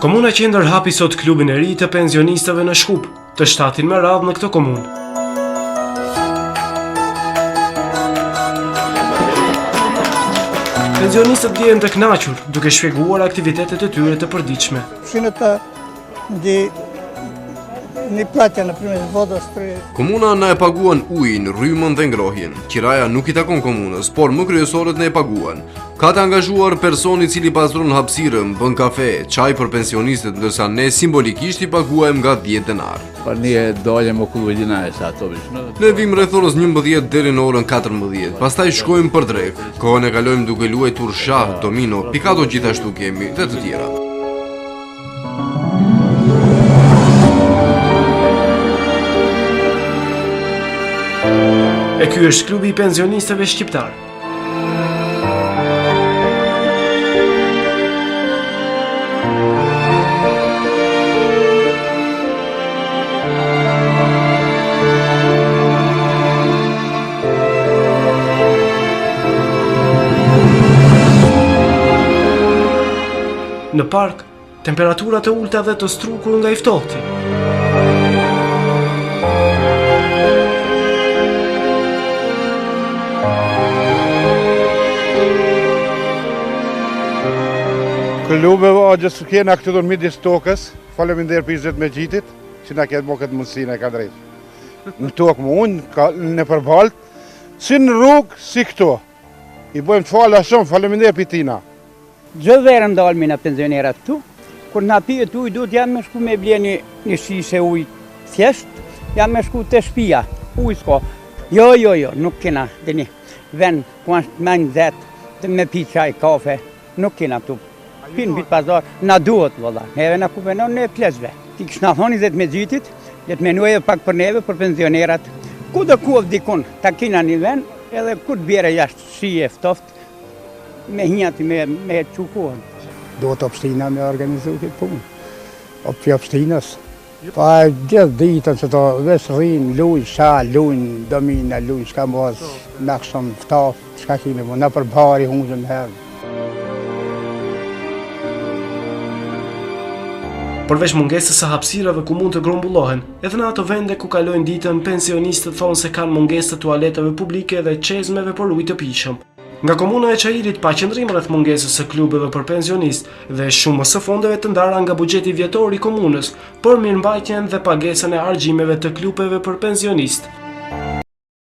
Komuna Qendër hapi sot klubin e ri të pensionistëve në Shkup, të shtatin me radhë në këtë komunë. Pensionistët dihen të kënaqur, duke shpjeguar aktivitetet e tyre të përditshme. Komuna na e paguan ujin, rrymën dhe ngrohjen. Kiraja nuk i takon komunës, por më kryesorët na e paguan. Ka të angazhuar personi i cili pastron hapësirën, bën kafe, çaj për pensionistët, ndërsa ne simbolikisht i paguajmë nga 10 denar. Për ne dalëm okullina e sa topish. Ne vim rreth orës 11 deri në orën 14. Pastaj shkojmë për drek. Kohën e kalojmë duke luajtur shah, domino, pikado gjithashtu kemi dhe të tjera. E ky është klubi i pensionistëve shqiptar. Në park, temperaturat e ulta dhe të strukur nga i ftohti. Klubeve o gjësë kena këtë dorë midis tokës, faleminderit për 20 me gjitit, që na ketë bo këtë mundësinë e ka drejtë. Në tokë më unë, në përbalt, si në rrugë, si këto. I bojmë të fala shumë, faleminderit për tina. Gjithë verën dalmi në pensionerat këtu, kur na pijet ujë, duhet jam me shku me blie një shishe ujë thjesht, jam me shku të shtëpia, ujë s'ka. Jo, nuk kena, dini, ven, ku është me një zetë, me pi qaj, kafe, nuk kena këtu. Pinë bitë pazar, na duhet, valla. Neve na kupenon në plezve. Ti kështë na thoni 10 me gjitit, jetë menuaj edhe pak për neve, për pensionerat. Ku dhe ku vdikun, ta kina një ven, edhe ku të bjere jashtë shije ftoft, me hinjati me qukuën. Duhet opshtina me organizu këtë punë. Opë opshtinës. Pa gjithë ditën që të vesh rrinë, lujnë, sha, lujnë, domina, lujnë, shka mos, nakshëm, ftoft, shka kime mu, në përbari, hungjën herë. Përveç mungesës së hapësirave ku mund të grumbullohen, edhe në ato vende ku kalojnë ditën, pensionistët thonë se kanë mungesë të tualetave publike dhe çezmeve për ujë të pijshëm. Nga komuna e Çajirit pa qëndrim rreth mungesës së klubeve për pensionistë dhe shumës së fondeve të ndara nga buxheti vjetor i komunës për mirëmbajtjen dhe pagesën e argjimeve të klubeve për pensionistë.